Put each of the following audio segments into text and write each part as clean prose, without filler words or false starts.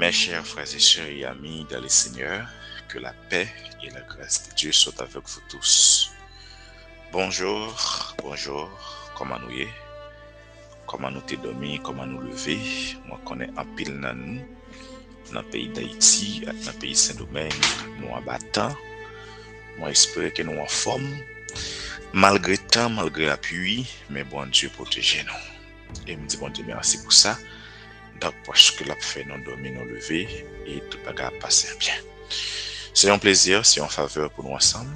Mes chers frères et sœurs et amis dans le Seigneur, que la paix et la grâce de Dieu soient avec vous tous. Bonjour, comment nous y est? Comment nous t'es dormi, comment nous lever? Moi connais un pile dans nous, dans le pays d'Haïti, dans le pays Saint-Domingue, nous en battant. Moi espère que nous en forme, malgré temps, malgré la pluie, mais bon Dieu protège nous. Et me dit bon Dieu merci pour ça. Donc, parce que la fait nous dormir, nous lever et tout va passer bien. C'est un plaisir, c'est une faveur pour nous ensemble.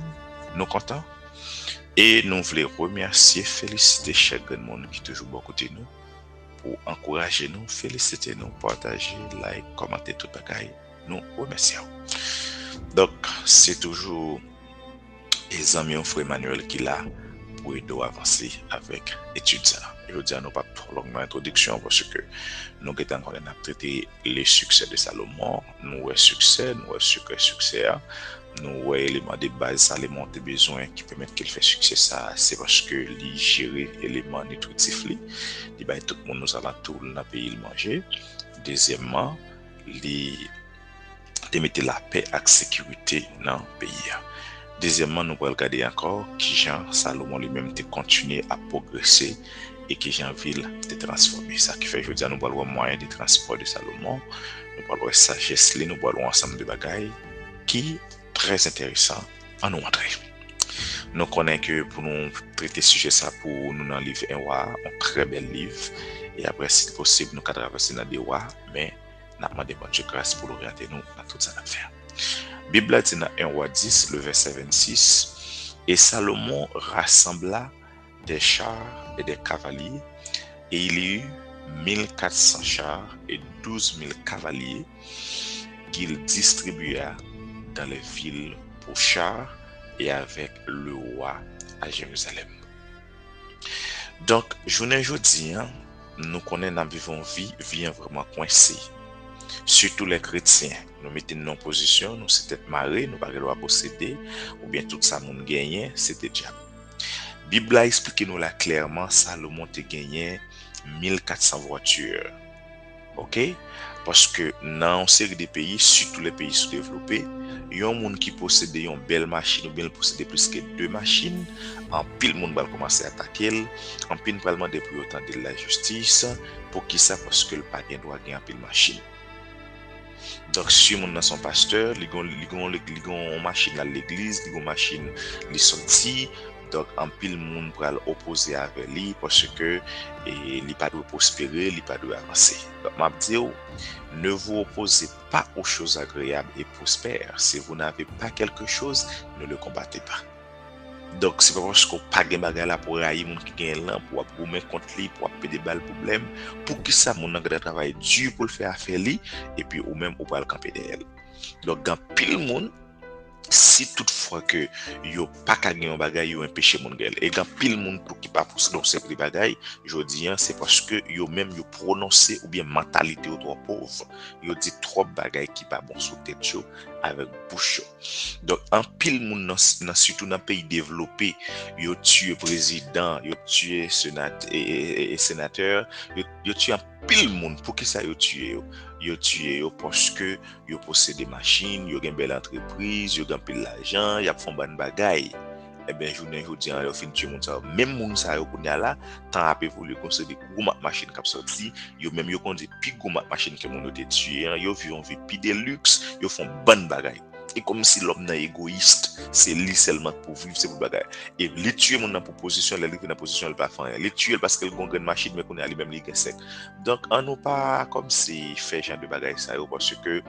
Nous contents. Et nous voulons remercier, féliciter chaque monde qui est toujours à côté de nous pour encourager nous, féliciter nous, partager, like, commenter tout bagaille. Nous remercions. Donc, c'est toujours les amis, frère Emmanuel qui est là pour aider à avancer avec l'étude. Je veux dire, nous pas trop longuement introduction parce que nous avons traité les succès de Salomon, nous avons succès, nous avons succès, nous avons éléments de base, ça les monter besoin qui permettent qu'il fait succès ça, c'est parce que les gérer éléments nutritifs, il va tout le monde nous alentours dans le pays manger. Deuxièmement, les mettre la paix et la sécurité dans le pays. Deuxièmement, nous allons regarder encore qui Jean Salomon lui-même a continué à progresser et qui Jean ville de transformer. Ça qui fait, je veux dire, nous allons voir moyen de transport de Salomon, nous allons voir sagesse, nous allons voir ensemble de bagailles qui très intéressant à nous montrer. Nous connaissons que pour nous traiter sujet ça pour nous dans le livre 1 roi, un très bel livre. Et après, si possible, nous allons traverser dans des rois, mais nous avons demandé de grâce pour orienter nous dans tout ça à faire. Bible dit dans 1 roi 10, le verset 26, et Salomon rassembla des chars et des cavaliers, et il y eut 1400 chars et 12 000 cavaliers qu'il distribua dans les villes pour chars et avec le roi à Jérusalem. Donc, journée aujourd'hui, nous connaissons dans vivons vie vraiment coincée. Surtout les chrétiens, nous mettons nos positions, nous c'était marré, nous pas le posséder, ou bien tout ça monde gagné, c'était diable. Bible a expliqué nous là clairement, Salomon a gagné 1400 voitures. OK? Parce que dans une série de pays, surtout les pays sous-développés, il y a un monde qui possède une belle machine ou bien possède plus que 2 machines, en pile monde va commencer à attaquer, en pile va demander pour autant de la justice, pour qui ça parce que le pas doit gagner en pile machine. Donc, si on a son pasteur, il a une machine à l'église, il a une machine à sortie. Donc, en pile, monde pour l'opposer avec lui parce que il n'a pas de prospérer, il n'a pas de avancer. Donc, je dis, ne vous opposez pas aux choses agréables et prospères. Si vous n'avez pas quelque chose, ne le combattez pas. Donc, c'est pas parce qu'on n'a pas de bagarre là pour railler mon qui gagne là, pour mettre contre lui, pour péder balle problème, pour que ça, mon engrais travail dur pour le faire affaire lui, et puis ou même, ou pas le camper derrière. Donc, dans pile monde, si toutefois que yo pas gagner un bagay, yo empêcher mon gars. Et dans pile monde tout qui pas pour dans ces bagay, je dis c'est parce que yo même yo prononcer ou bien mentalité ou trop pauvre. Yo dit trop bagay qui pas bon sous tête yo avec bouche. Donc en pile monde surtout dans pays développé, yo tué président, yo tué sénateur, yo tué en pile monde pour qui ça yo tué yo tué parce que yo possède des machines, yo gen belle entreprise, yo gen pile l'argent, y a font bonne bagaille. Eh bien journée jodi an yo fin tué moun ça, même moun ça yo konya là, tant a évolué concéder gros machine k'ap sorti, yo même yo conduit pi gros machine que moun yo te tué, yo vivent vie pi de luxe, yo font bonne bagaille. Et comme si l'homme est égoïste, c'est lui seulement pour vivre, c'est pour bagarre. Et les tuer mon dans position, les livrer dans position, elle pas faire. Les tuer parce qu'elle a une machine, mais qu'on est lui-même les sec. Donc, on nous pas comme si fait genre de bagarre ça, parce que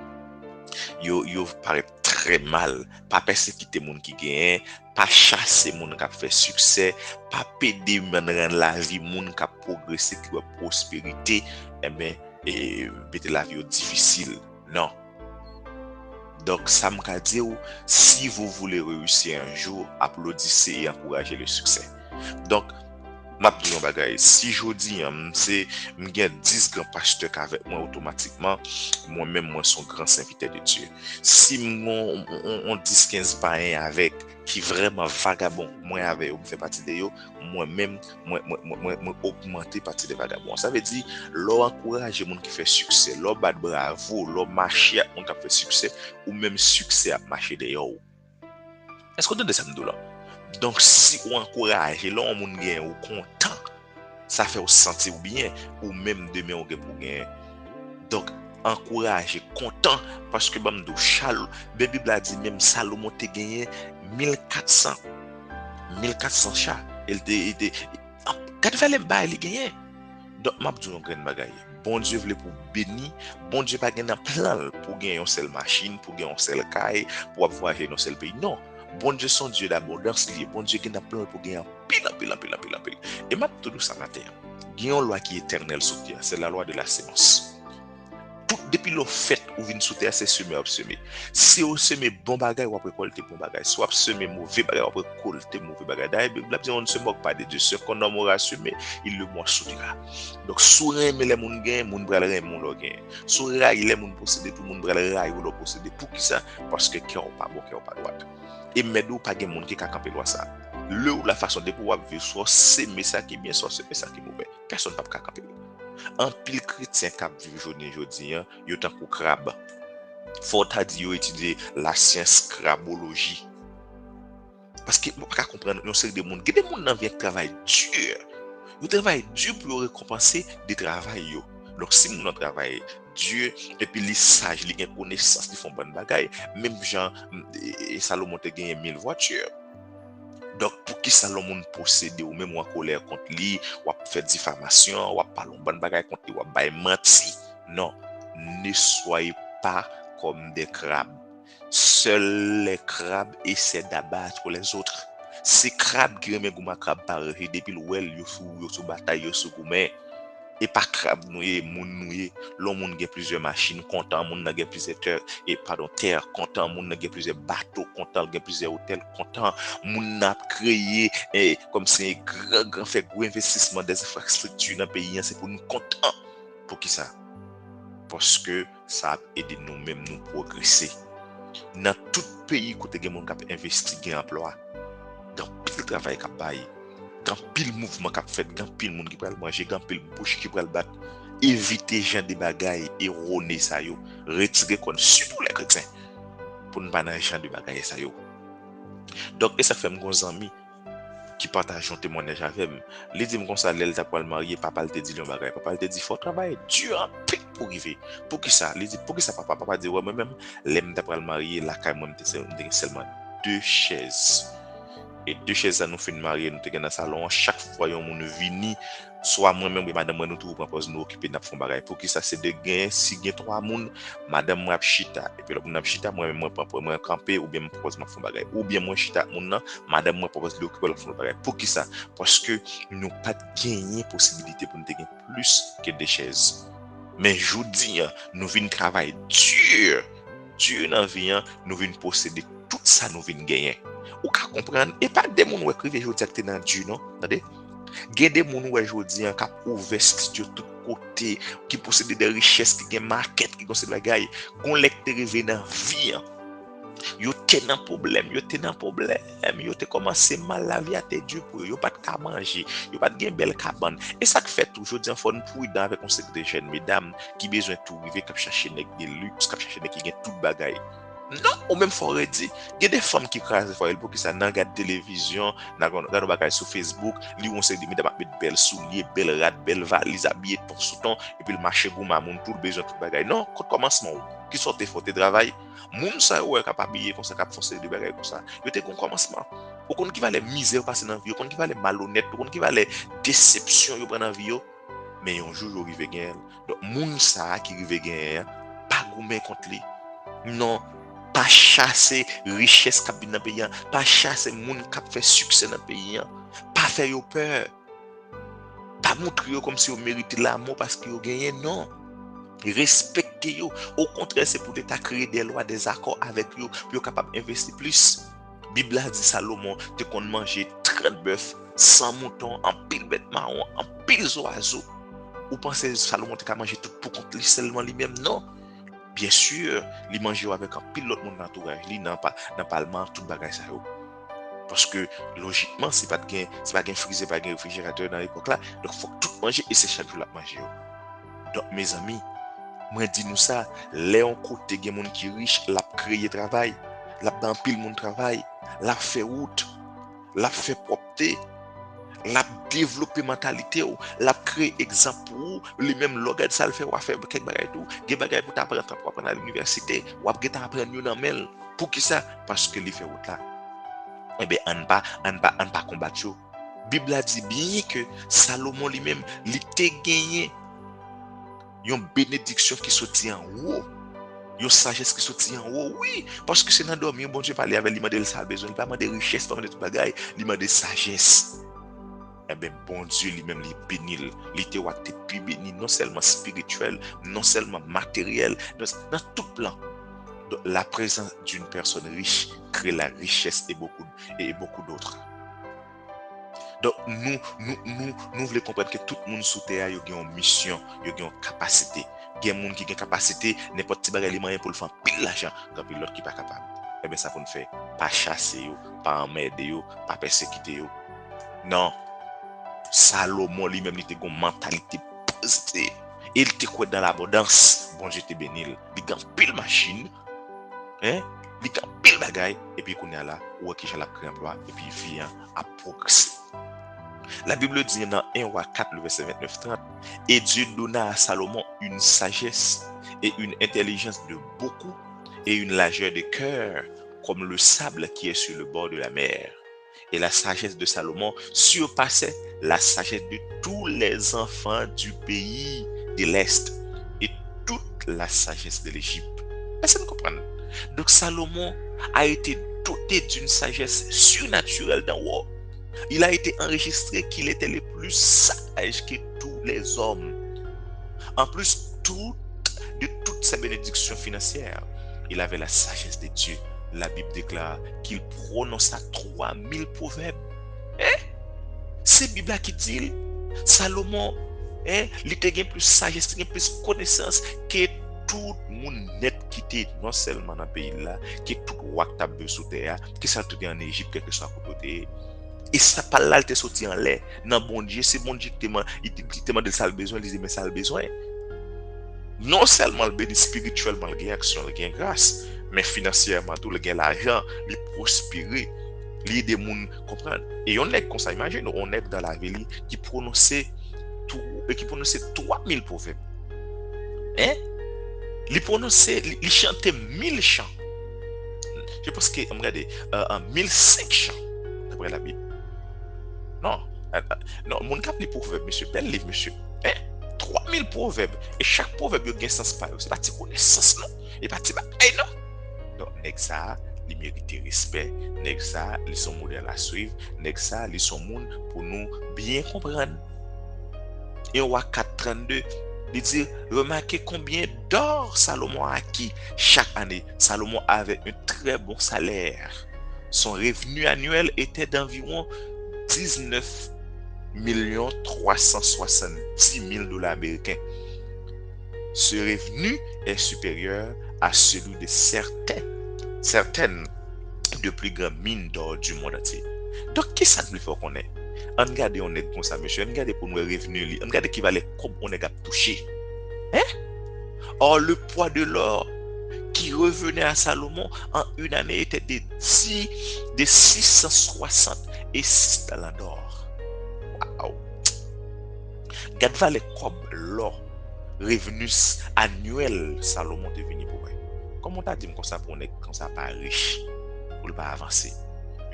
yo paraît très mal. Pas persécuter moun qui gagne, pas chasser moun qui a fait succès, pas péder moun rendre la vie moun qui a progressé, qui a prospérité, eh bien, et mettre la vie difficile. Non. Donc, ça m'a dit, si vous voulez réussir un jour, applaudissez et encouragez le succès. Donc, M'a dit un bagay, si jodi c'est m'gen 10 grands pasteurs qu'avec moi automatiquement, moi-même moi son grand serviteur de Dieu. Si on 10 15 païens avec qui vraiment vagabond, moi avec ou fait partie de yo, moi-même moi augmenter partie des vagabonds. Ça veut dire l'on encourager moun qui fait succès, l'on bat bravo, l'on marcher à moun qui fait succès ou même succès à marcher de yo. Est-ce qu'on donne ça me là? Donc si on encourage, là on moun gen ou content, ça fait ou sentir bien ou même demain on gen pour gagner. Donc encourager, content parce que bam do chal, la Bible a dit même Salomon te gagné 1400 chats. Il était quand fallait ba il gagné. Donc m'a dit un grand bagaille. Bon Dieu voulait pour bénir, bon Dieu pas gagner plan pour gagner une seule machine, pour gagner une seule caille, pour voyager dans un seul pays. Non. Bon Dieu son Dieu d'abondance, bon Dieu qui n'a plan pour gagner pile. Et m'a tout ça matin. Il y a une loi qui est éternelle sur terre, c'est la loi de la sémence. Tout depuis le fait où vient sous terre, c'est semer ou semer. Si vous semez bon bagay ou après récolter bon bagay, soit semer mauvais bagay ou après récolter mauvais bagay. D'ailleurs, la Bible on ne se moque pas de Dieu. Ce qu'on aura semé, il le moissonnera. Donc, sous aimer les moun gain, moun bral ren moun lo gain. Sous rail les moun posséder, tout moun bral rail ou lo posséder. Pour qui ça? Parce que cœur pas bon, cœur pas droit. Et medou pas gen moun qui ka camper loi ça. Le ou la façon de pouvoir vivre soit semer ça qui est bien, soit semer ça qui est mauvais. Personne pas ka camper. En pile chrétien qui vivent aujourd'hui, yo tant que crabe. Faut ta dit yo étudier la science crabologie. Parce que on pas comprendre une série de monde, des monde dans vie travail dur. Yo travail dur pour récompenser des travail yo. Donc si mon travail dur et puis les sages, les connaissances, ils font bonne bagaille, même Jean et Salomon te gagné 1000 voitures. Donc, pour qui Salomon possède ou même ou en colère contre lui, ou a fait diffamation, ou a parlé bonne bagaille contre lui, ou a bail menti. Non, ne soyez pas comme des crabes. Seuls les crabes essaient d'abattre les autres. C'est crabes qui remet gouma crabe par depuis le well, yo sous bataille, yo sous goumé. Et pas crabe noué, moun noué, l'on moun gen plusieurs machines, content moun gen plusieurs terre, content moun gen plusieurs bateaux, content gen plusieurs hôtels, content moun a créé comme c'est grand fait gros investissement des infrastructures dans le pays, c'est pour nous content. Pour qui ça? Parce que ça a aidé nous-mêmes nous progresser. Dans tout pays côté gen moun k'ap investi gen emploi, dans pile travail k'ap baye. Quand pile mouvement qu'a fait, quand pile monde qui pral manger, quand pile bouche qui pral battre, éviter gens des bagailles erronées ça yo, retirer kon surtout les chrétiens pour ne pas dans gens de bagailles ça yo. Donc et ça fait mes amis qui partagent un témoignage avec moi. Les dit comme ça l'elle t'a pas marié, papa te dit le bagaille, papa te dit faut travailler dur en pic pour arriver. Pour qui ça? Les dit pour qui ça papa dit ouais moi même l'aime t'a pas marié la caille moi seulement 2 chaises. Et 2 chaises à nous fait marier nous te dans salon chaque fois on nous vini soit moi même madame moi nous tout propose nous occuper n'a fond bagaille pour qui ça c'est de gain si gain 3 moun madame moi chita et puis le moun chita moi même moi camper ou bien me propose ma fond bagaille ou bien moi chita moun nan madame moi propose lui occuper la fond bagaille pour qui ça parce que nous pas gagner possibilité pour nous gagner plus que des chaises mais je vous dis nous vinn travailler dur dans vie nous vinn posséder tout ça nous vinn gagner. Ou ka comprendre et pas des moun qui écrivent jodi dans Dieu non attendez gen des moun qui jodi qui ouvert studio tout côté qui possède des richesses qui gen market qui possède bagaille gon lecteur rivé dans vie yo ten un problème yo te commencé mal la vie à te Dieu pour yo pas de manger yo pas de gen belle cabane et ça que fait toujours dire faut nous prudent avec un secret de jeunes mesdames qui besoin tout river cap chercher nèg de luxe cap chercher nèg qui gen tout bagaille. Non, ou même faut redire, il y a des femmes qui crasent pour elle pour que ça n'a regarde télévision, n'a regarde bagay sur Facebook, li on sait de mettre belle souliers, belle rate, belle valise habillée pour sous-ton et puis le marché gouma moun tout besoin tout bagay. Non, quand commencement qui sortait faut travail, moun ça ouais capable habiller comme ça capable forcer de bagay comme ça. Yo te kon commencement. Ou kon qui va les misère passer dans vie, ou kon qui va les malhonnête, ou kon qui va les déception yo prend dans vie yo, mais un jour yo rive gain. Donc moun ça qui rive gain pas goumé contre lui. Non pas chasser richesse qui dans le pays, pas chasser moun qui fait succès dans le pays, pas faire yo peur, pas montrer yo comme si vous méritez l'amour parce que vous gagnez, non. Respectez yo. Au contraire, c'est pour t'as créer des lois, des accords avec yo, pour capable d'investir plus. Bible a dit Salomon, te qu'on manger 30 bœufs, 100 moutons, en pile bête marron, en pile oiseaux. Ou pensez Salomon t'a mangé tout pour compte seulement lui-même? Non. Bien sûr, il mangeait avec un pile l'autre monde dans l'entourage. Il n'a pas le mal, tout bagage ça. Parce que logiquement, c'est pas de freezer, pas de réfrigérateur dans l'époque là. Donc il faut tout manger et c'est chaque jour la manger. Donc mes amis, moi dis nous ça, Léon côté gen monde qui riche, l'a créé travail, l'a dans pile monde travail, l'a fait route, l'a fait propreté, l'a développé mentalité ou l'a créé exemple pour les mêmes logad ça le fait ou faire quelque bagay tout, gen bagay pour t'apprendre pour apprendre à l'université, ou après t'apprendre dans mel. Pour qui ça? Parce que les fait route là. Eh bien, on pas combattre. Bible a dit bien que Salomon lui-même, il t'a gagné une bénédiction qui sortit en haut, une sagesse qui sortit en haut. Oui, parce que c'est dans dormir, bon Dieu parler avec lui, il m'a dit ça besoin, il pas de richesse, pas de tout bagaille, il m'a de sagesse. Eh bien, bon Dieu lui-même, il bénit, il te wa te plus béni, non seulement spirituel, non seulement matériel, dans tout plan. Donc, la présence d'une personne riche crée la richesse et beaucoup d'autres. Donc, nous voulons comprendre que tout le monde sous terre a une mission, a une capacité. Il y a des gens qui ont une capacité, n'importe quel bagage moyen pour le faire pile l'argent, quand l'autre qui n'est pas capable. Eh bien, ça pour nous faire pas chasser, pas emmerder, pas persécuter. Non, Salomon lui-même, il a une mentalité positive. Il te croit dans l'abondance. Bon, je te bénis. Il a pile machine. Hein? Il a pile bagaille. Et puis, qu'on est là, où est-ce qu'il a créé un emploi, et puis il vient à progresser. La Bible dit dans 1 Roi 4, le verset 29-30, et Dieu donna à Salomon une sagesse et une intelligence de beaucoup et une largeur de cœur comme le sable qui est sur le bord de la mer. Et la sagesse de Salomon surpassait la sagesse de tous les enfants du pays de l'Est et toute la sagesse de l'Égypte. Est-ce que vous comprenez? Donc Salomon a été doté d'une sagesse surnaturelle d'en haut. Il a été enregistré qu'il était le plus sage que tous les hommes. En plus, de toutes ses bénédictions financières, il avait la sagesse de Dieu. La Bible déclare qu'il prononça 3000 proverbes. C'est la Bible qui dit, Salomon, il était plus sagesse, il était plus connaissance que tout le monde net qui était non seulement dans le pays là, que tout le roi qui était sous terre, que ça était en Égypte, quelque soit à côté. Et ça pas là, il te sorti en l'air. Non, bon Dieu, c'est bon Dieu qui te demande de ça le besoin, il dit, mais ça le besoin. Non seulement le béni spirituellement, il y a action, il y a grâce, mais financièrement, tout le gain l'argent, il prospérer, il y a des gens comprendre. Et on est comme ça, imagine, on est dans la ville qui prononçait 3000 proverbes. Il prononçait, il chantait 1000 chants. Je pense que, regardez, 1005 chants, d'après la Bible. Non, mon cap les proverbes, monsieur, bel livre, monsieur. 3000 proverbes. Et chaque proverbe a un sens par eux. C'est pas de connaissance, non. Et pas de non. Donc, nèg ça, il mérite respect. Nèg ça, ils sont modèles à suivre. Nèg ça, ils sont monde pour nous bien comprendre. Et on voit 4:32, il dit, remarquez combien d'or Salomon a acquis chaque année. Salomon avait un très bon salaire. Son revenu annuel était d'environ 19 370 000 $ américains. Ce revenu est supérieur à celui de certaines de plus grandes mines d'or du monde entier. Donc, qu'est-ce que ça nous fait qu'on est? On regarde, on est comme ça, monsieur. On regarde pour nous revenus. On regarde qui va les comme on est touché. Or, le poids de l'or qui revenait à Salomon en une année était de 666 talents d'or. Wow. Gade va les comme l'or revenus annuels Salomon devenu pour eux. Comment on t'a dit comme ça pour on comme ça pas riche pour le pas avancer.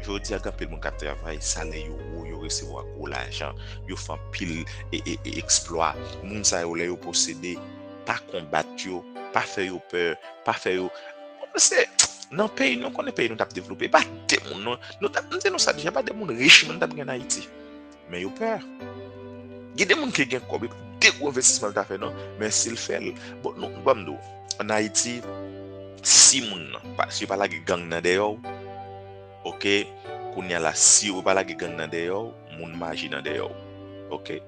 Je veux dire quand le monde qui travaille salaire yo recevoir gros l'argent, yo fait pile et exploit, moun ça yo posséder, pas combattre yo, pas faire yo peur, pas faire yo c'est non pays non connaît pays nous t'a développer pas des monde nous ça déjà pas des monde riche monde t'a en Haïti. Mais yo peur. Il y a des gens qui ont comme des gros investissements à faire, non? Mais s'il fait, bon, nous, en Haïti, si moun, si pas la gang n'a d'ailleurs, ok, Qu'on y a la si ou pas la gang dans dehors, moun magie dans dehors. OK?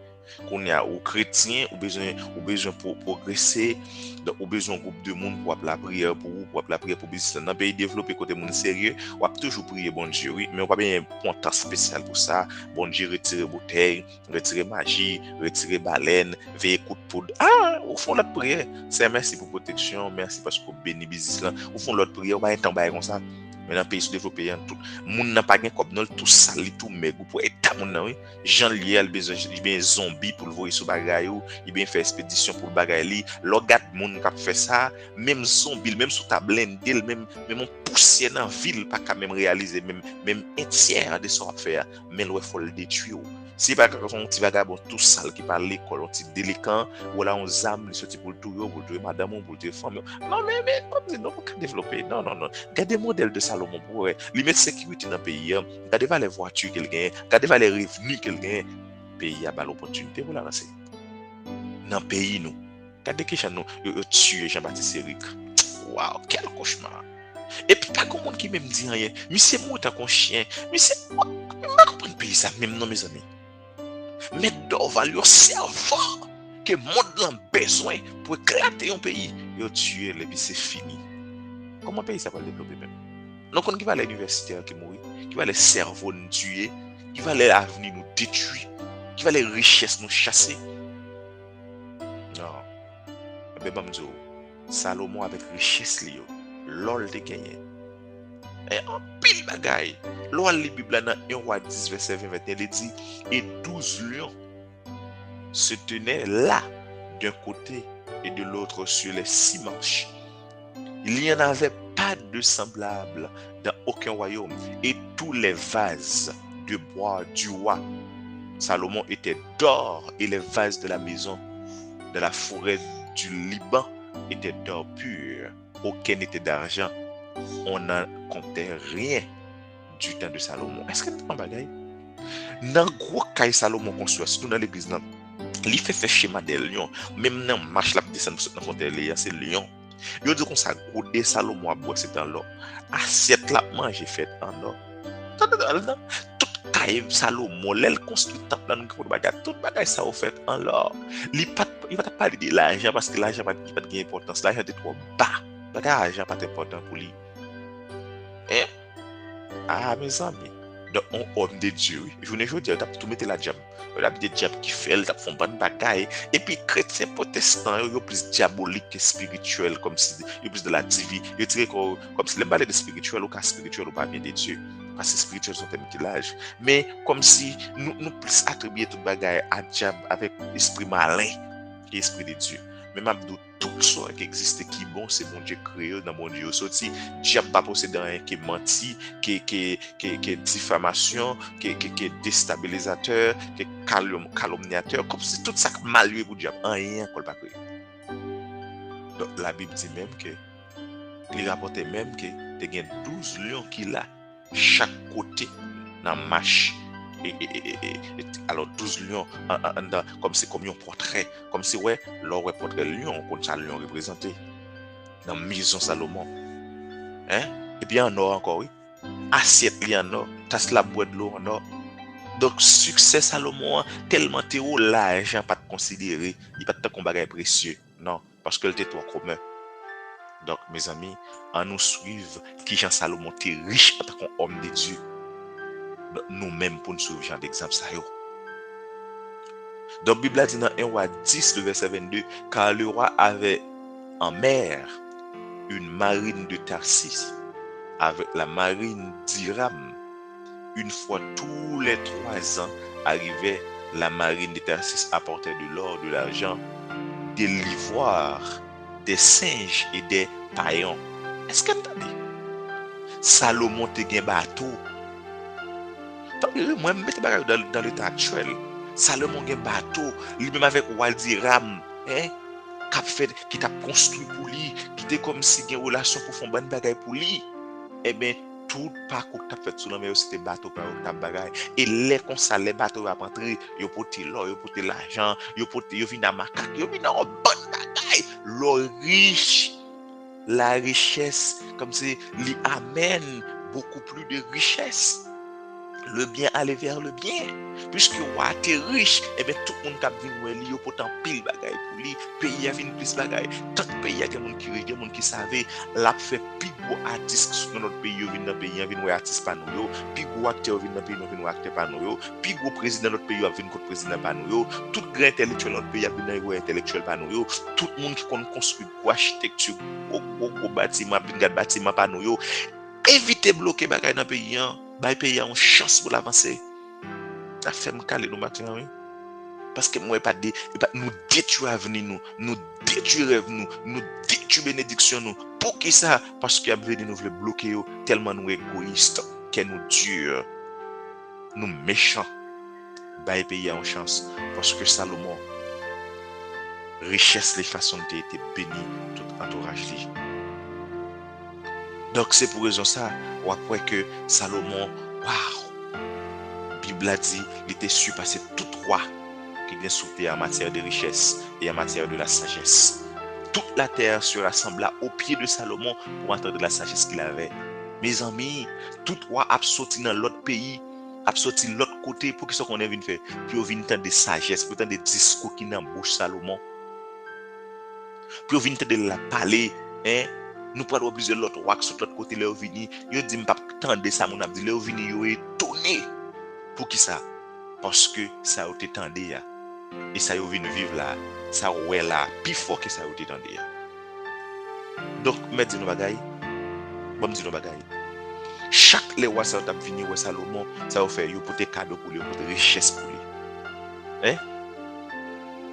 Qu'on y a aux chrétiens ou besoin pour progresser, donc ou besoin groupe de monde pour la prière pour la prière pour business dans pays développé côté monde sérieux, ou toujours prier bon Dieu oui, mais on pas bien un temps spécial pour ça. Bon Dieu retirer bouteille, retirer magie, retirer baleine, veiller coup de poudre. Ah, au fond l'autre prière, c'est merci pour protection, merci parce que vous bénissez business là. Au fond l'autre prière, on va être comme ça. Mais dans le pays sous-développé, tout moun n'a pas gain comme non tout sali tout mègou pour état moun nan oui. Jean lié al besoin bien zombie pour le voir sur bagay ou, il bien fait expédition pour le bagay li. Logat moun qui fait ça, même zombie, même sous ta blendel, même on poussière dans ville pas quand même réaliser même un tiers de son affaire, mais il faut le détruire. Si pas un petit vagabond tout sale qui parle l'école, un petit délinquant ou là on zam les sorti pour le tour pour tuer madame ou pour tuer femme. Non mais non pas développer. Non. Regardez modèle de Salomon pour lui mettre sécurité dans le pays. Regardez les voitures qu'il gagne, regardez les revenus qu'il gagne. Pays a pas l'opportunité pour la lancer. Dans le pays nous. Regardez que nous tuer Jean-Baptiste Eric. Waouh, quel cauchemar. Et puis pas comme monde qui même dit rien. Mais c'est moi t'as un chien. Mais c'est moi pas comprendre pays ça même non mes amis. Mais d'où va le cerveau que monde a besoin pour éclater un pays. Yo tuer et puis c'est fini. Comment pays ça va développer même? Donc on qui va l'université qui mourir, qui va les cerveaux nous tuer, qui va les avenir nous détruire, qui va les richesses nous chasser. Non. Ben bamzo, Salomon avec richesse li yo, lol de gagné. Et en pile bagaille. L'on lit Bible dans 1 roi 10 verset 20 21, il dit et 12 lions se tenaient là d'un côté et de l'autre sur les 6 manches. Il n'y en avait pas de semblable dans aucun royaume et tous les vases de bois du roi Salomon étaient d'or et les vases de la maison de la forêt du Liban étaient d'or pur. Aucun n'était d'argent. On n'en comptait rien du temps de Salomon. Est-ce que tu as un bagage? Dans le gros cas Salomon construit, surtout dans l'église, il fait schéma des lions. Même dans le marche la descente dans la c'est lion. Il dit qu'on ça goûté Salomon à boire c'est en l'or. Assiette la manger fait en or. Tout caille Salomon, l'aile construit temple dans le bagage, tout bagage ça au fait en l'or. Il va pas parler de l'argent parce que l'argent pas de importance, l'argent est trop bas. L'argent pas important pour lui. Hein? Ah mes amis, donc on homme de Dieu, je ne veux dire t'as tout mettre la diable. Il y a des diables qui font font bonne bagaille et puis chrétiens protestants ils sont plus diaboliques que spirituels comme si ils plus de la divinité, ils tirent comme si les balais de spirituel ou cas spirituel ou pas bien de Dieu. Parce que spirituel sont un mutilage, mais comme si nous plus attribuer toute bagaille à diable avec esprit malin et esprit de Dieu. Même Abdou tout ça qui existe qui bon c'est bon Dieu créé dans mon Dieu sorti diable pas posséder rien qui menti qui diffamation qui déstabilisateur qui calomniateur comme si tout ça malheureux pour diable rien qu'on pas créé. Donc la Bible dit même que il rapporte même que il y a 12 lions qui là chaque côté dans marche. Alors 12 lions comme c'est comme un portrait comme si ouais leur portrait lion comme ça lion représenté dans maison Salomon hein et puis en or encore oui assiette li en or tasse la boîte de l'eau en or donc succès Salomon tellement théo l'argent pas considéré il pas de tant bagage précieux non parce que le était trop commun. Donc mes amis en nous suivre qui Jean Salomon était riche en tant qu'homme de Dieu. Nous-mêmes pour nous suivre genre d'exemple ça yo. Donc Bible dit dans 1 roi 10 le verset 22 car le roi avait en mer une marine de Tarsis avec la marine d'Hiram. Une fois tous les 3 ans arrivait la marine de Tarsis apportait de l'or, de l'argent, de l'ivoire, des singes et des paillons. Est-ce que tu as dit Salomon te gen bateau? Moi, je mets dans l'état actuel. Salomon a un bateau, lui-même avec Waldiram, qui t'a construit pour lui, qui était comme si il y a une relation pour faire une bonne bagaille pour lui. Eh bien, tout parcours que tu as fait sur le c'était bateau par ta bagaille. Et les comme ça, les bateaux vont rentrer, ils portent l'or, ils portent l'argent, ils viennent à macaque, ils viennent en bonne bagaille. L'or riche, la richesse, comme si, lui amène beaucoup plus de richesse. le bien aller vers le bien. Puisque roi t'es riche, et bien tout le monde qui vient lui, pourtant pile bagaille pour lui, pays a venu plus bagaille. Tant que pays a des gens qui riche, des gens qui savent, l'a fait plus gros artiste dans notre pays, vient dans le pays, vient voir artiste pas nous, plus gros acteur vient dans le pays, vient voir acteur pas nous, plus gros président dans notre pays, vient contre président pas nous, tout grand intellectuel dans notre pays, vient voir intellectuel pas nous, tout le monde qui construit architecture, gros bâtiment, vient bâtiment pas nous, évitez bloquer bagaille dans le pays, le pays a une chance pour l'avancer. Ça fait me caler nous matin, oui. Parce que moi, pas nous détruire l'avenir, nous détruire rêve, nous détruire bénédiction, nous. Pour qui ça? Parce qu'il y a besoin nous voulons bloquer, tellement nous égoïstes, que nous durs, nous méchants. Le pays a une chance. Parce que Salomon, richesse, les façons de été béni, tout entourage. Donc, c'est pour raison ça, on croit que Salomon, waouh! Bible a dit, il était surpassé tout roi qui vient sauter en matière de richesse et en matière de la sagesse. Toute la terre se rassembla au pied de Salomon pour entendre la sagesse qu'il avait. Mes amis, tout roi a sauté dans l'autre pays, a sauté de l'autre côté pour qu'ils qu'on ait venu faire. Puis on vient entendre des sagesses, pour entendre des discours qui n'embauchent Salomon. Puis on vient entendre la parler, hein? Nous prenons obliger l'autre roi qui sont de l'autre côté, là, vini. Yo dit, m'pas tendre ça, mon abdi, là, vini, yo étonné. Pour qui ça? Parce que ça a été tendu. Et ça a été vivre là. Ça a été là. Plus fort que ça a été tendu. Donc, mais dis-nous bagaille. Bon, dis-nous bagaille. Chaque les rois ça a venu au Salomon, ça a fait yo pour des cadeaux pour lui, pour des richesses pour lui. Hein?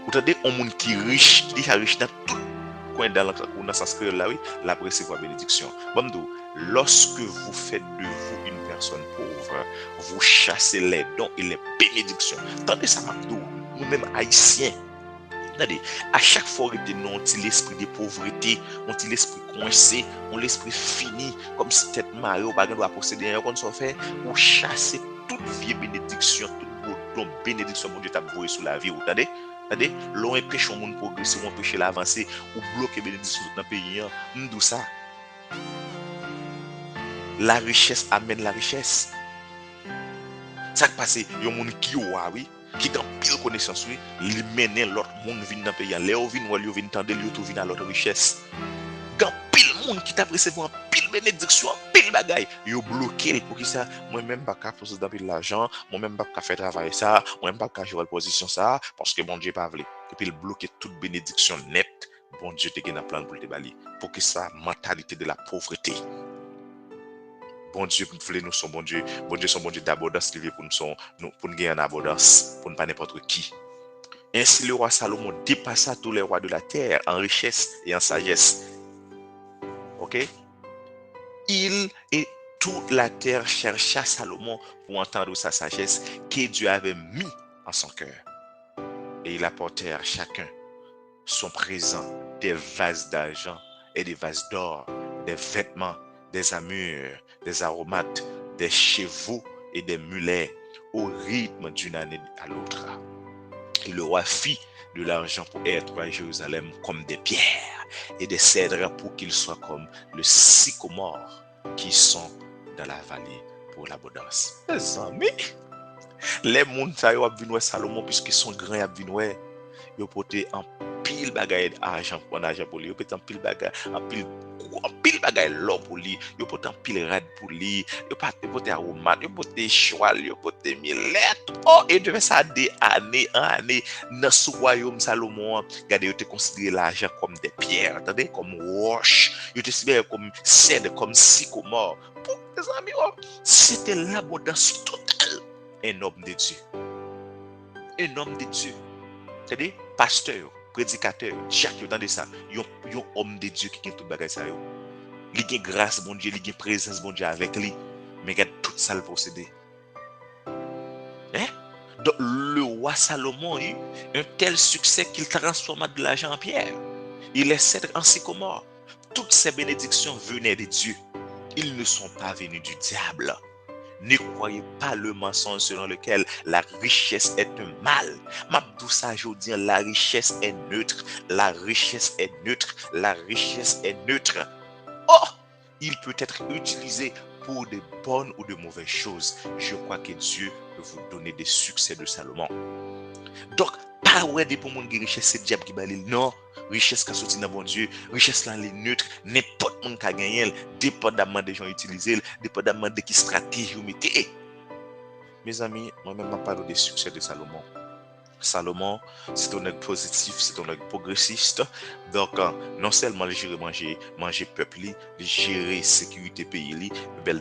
Vous entendez, un monde qui est riche, qui est riche dans tout coin dans sa sphère là, oui, la recevoir bénédiction. Bon, lorsque vous faites de vous une personne pauvre, vous chassez les dons et les bénédictions. Attendez ça, Mabdou, nous-mêmes haïtiens. Attendez, à chaque fois que nous avons l'esprit de pauvreté, on a l'esprit coincé, on a l'esprit fini, comme si tête marée, on doit posséder un qu'on s'en fait, ou chasser toute vieille bénédiction, toute bon bénédiction, mon Dieu t'a voué sous la vie. Vous entendez? Attendez, l'on empêche le monde progresser, on empêche l'avancer, ou bloquer bénédiction dans le pays. D'où ça? La richesse amène la richesse. Ça qui passe, il y a un monde qui oui, qui a pile connaissance, oui, il mène l'autre monde vient dans le pays. Léo vient, ou vient tendre, il vient à l'autre richesse. Quand pile monde qui t'a recevoir pile bénédiction, pile bagaille, il bloqué pour qui ça? Moi-même, pas qu'à poser dans l'argent, moi-même, pas qu'à faire travailler ça, moi-même, pas qu'à jouer la position ça, parce que bon Dieu pas voulu. Et puis il bloque toute bénédiction nette, bon Dieu te gagne un plan pour te bali. Pour que ça, mentalité de la pauvreté. Bon Dieu, nous sommes bon Dieu. Bon Dieu, son bon Dieu d'abondance, qui veut pour nous gagner en abondance, pour ne pas n'importe qui. Ainsi, le roi Salomon dépassa tous les rois de la terre en richesse et en sagesse. Ok? Il et toute la terre chercha Salomon pour entendre sa sagesse que Dieu avait mis en son cœur. Et il apportait à chacun son présent, des vases d'argent et des vases d'or, des vêtements, des armures, des aromates, des chevaux et des mulets, au rythme d'une année à l'autre. Et le roi fit de l'argent pour être à Jérusalem comme des pierres et des cèdres pour qu'ils soient comme le sycomore qui sont dans la vallée pour l'abondance. Les amis, les gens qui ont vu Salomon, puisqu'ils sont grands, ils ont vu, ils ont porté en pile bagaille d'argent pour lui, ils ont porté en pile bagaille, en pile bagaille l'or pour lui, ils ont porté en pile rad pour lui, ils ont porté aromat, ils ont porté cheval, ils ont porté millette. Oh, et de ça des années en années dans ce royaume Salomon, regardez, ils ont considéré l'argent comme des pierres, attendez, comme roche, ils ont considéré comme cèdre, comme sycomore. Pour les amis, oh, c'était l'abondance totale. Un homme de Dieu. Un homme de Dieu. C'est-à-dire, pasteur, prédicateur, Jacques, vous entendez ça? Un homme de Dieu qui a tout bagage ça. Il a grâce, bon Dieu, il a présence, bon Dieu avec lui. Mais il a tout ça le posséder. Hein? Donc, le roi Salomon a eu un tel succès qu'il transforma de l'argent en pierre. Il est cèdre en sycomore. Toutes ces bénédictions venaient de Dieu. Ils ne sont pas venus du diable. Ne croyez pas le mensonge selon lequel la richesse est un mal. Mabdoussa Jodien, la richesse est neutre. La richesse est neutre. La richesse est neutre. Oh! Il peut être utilisé pour de bonnes ou de mauvaises choses, je crois que Dieu peut vous donner des succès de Salomon. Donc, pas ouais de pour mon richesse, c'est diable qui balil. Non, richesse qui sorti dans bon Dieu, richesse là est neutre, n'importe monde qui gagner, dépendamment des gens utilisés, dépendamment de qui stratégie vous mettez. Mes amis, moi-même, je parle des succès de Salomon. Salomon, c'est un œuvre positif, c'est un œuvre progressiste. Donc, non seulement il gérer manger peuple, il gérer sécurité pays,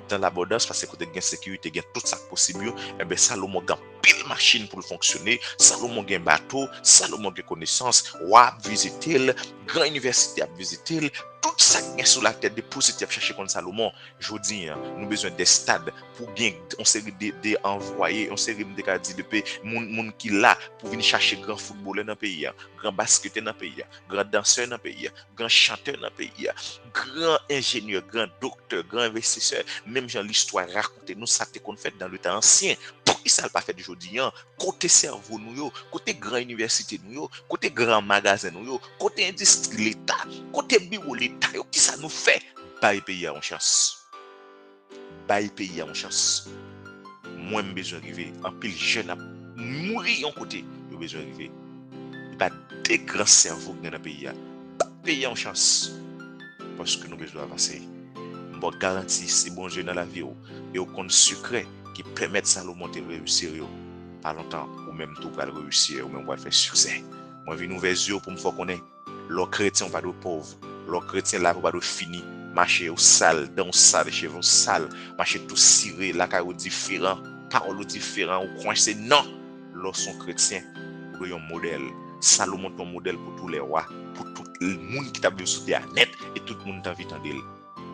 dans l'abondance, parce que quand il y a sécurité, il y a tout ça possible. Et bien, Salomon a pile machine pour fonctionner. Salomon a un bateau, Salomon a connaissance, wa visiter, grande université à visiter. Tout ça qui est sur la tête des positifs chercher contre Salomon. Je vous dis, nous avons besoin des stades pour bien on série de envoyer, on série de cadres de pays, moun qui là pour venir chercher grand footballeur dans le pays, grand basketteur dans le pays, grand danseur dans le pays, grand chanteur dans le pays, grand ingénieur, grand docteur, grand investisseur. Même genre l'histoire raconte nous ça qu'on fait dans le temps ancien. Pour qui ça n'a pas fait aujourd'hui, côté cerveau nous, côté grand université nous, côté grand magasin nous, côté industrie l'État, côté bureau l'État, qui ça nous fait? Bail pays en chance. Bail pays en chance. Moi j'ai besoin d'arriver en pile jeune à mourir en côté, j'ai besoin d'arriver. Il pas des grands cerveaux dans le pays. Pays en chance. Parce que nous besoin avancer. Bon garantie c'est bon Dieu dans la vie et au compte secret qui permettent Salomon de réussir pas longtemps ou même tout pour réussir ou même pour faire succès. Moi je viens ouvrir les yeux pour me faire connaître les chrétiens pas de pauvres, les chrétiens là pas de fini, marcher au sale, dans sale, cheveux sale, marcher tout ciré, la caillou différent, parole différent ou coincé non, los sont chrétiens ou un modèle. Salomon est un modèle pour tous les rois, pour tout le monde qui t'a vu sur la net et tout le monde t'a vu entendre.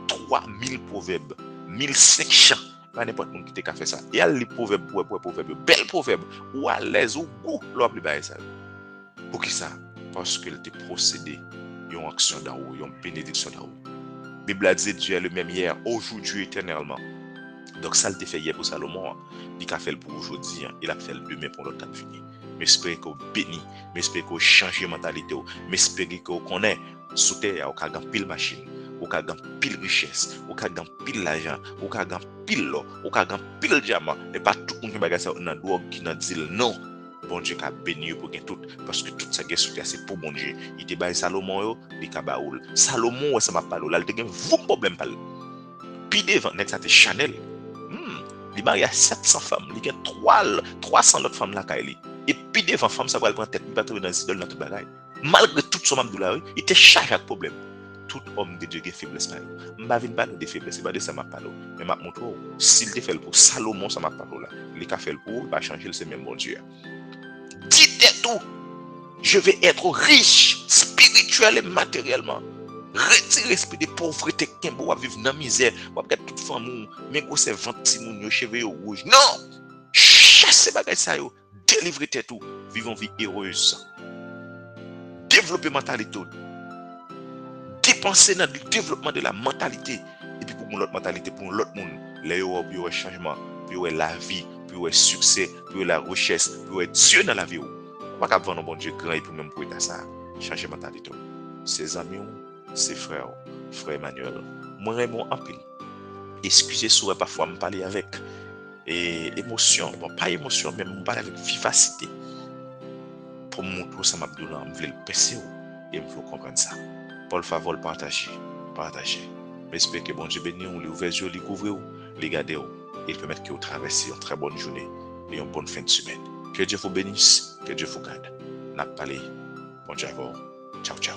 3000 proverbes, 1500. Pas n'importe qui qui t'a fait ça. Il y a les proverbes, belles proverbes, ou à l'aise, ou goût, l'on plus ça. Pour qui ça? Parce qu'il te procédé, une action d'en haut, une bénédiction d'en haut. La Bible a dit Dieu est le même hier, aujourd'hui, éternellement. Donc ça, il te fait hier pour Salomon. Il a fait pour aujourd'hui, il a fait demain pour l'autre temps fini. Mais j'espère que vous béni, mais j'espère que vous changez de mentalité, mais j'espère que vous connaissez sous terre, vous avez pile machine. Ou ka gan pile richesse, ou ka gan pile l'argent, ou ka gan pile l'or, ou ka gan pile diamant, et pas tout le monde qui bagarre ça dans drogue qui dans dit non. Bon Dieu ka béni pour tout parce que tout ça qui est sous terre c'est pour bon Dieu. Il te bail Salomon yo, il ka baoul. Salomon ça m'a parlé là, il te gen vous problème pas. Puis devant nek ça te Chanel. Il marié à 700 femmes, il gen 300 autres femmes là kaili. Et puis devant femme ça va prendre tête, il pas trouver dans idole dans tout bagaille. Malgré tout son mamdoula, il te charge avec problème. Tout homme de Dieu qui a faiblesse par eux. Je ne vais pas parler de faiblesse, c'est pas de ça m'a parlé. Mais je montre s'il te fait pour Salomon, ça m'a parlé là. Il a fait pour, il va changer le même bon Dieu. Dites tout. Je vais être riche, spirituel et matériellement. Retirez l'esprit de pauvreté, qui va vivre dans la misère. Vous avez toute femme, mais vous avez 20 moun, cheveux rouges. Non! Chassez bagay ça yo. Délivrez tout. Vivons vie heureuse. Développez mentalité. Dépenser dans le développement de la mentalité et puis pour l'autre mentalité pour l'autre monde là il y a un changement puis il y a la vie puis il y a le succès puis il y a la richesse puis il y a Dieu dans la vie on va pas vendre bon Dieu grand et puis même pour ça changer mentalité ses amis ses frères frère Emmanuel moi Raymond en pile excusez soit parfois me parler avec et émotion bon pas émotion mais me parler avec vivacité pour montrer ça m'a donné me veut le passer et me faut comprendre ça. Pour le favor, partagez. J'espère que bon Dieu bénisse, les ouvre les yeux, les couvre, les garder et permettre que vous traversiez une très bonne journée et une bonne fin de semaine. Que Dieu vous bénisse, que Dieu vous garde. N'a pas parlé. Bon Dieu à vous. Ciao, ciao.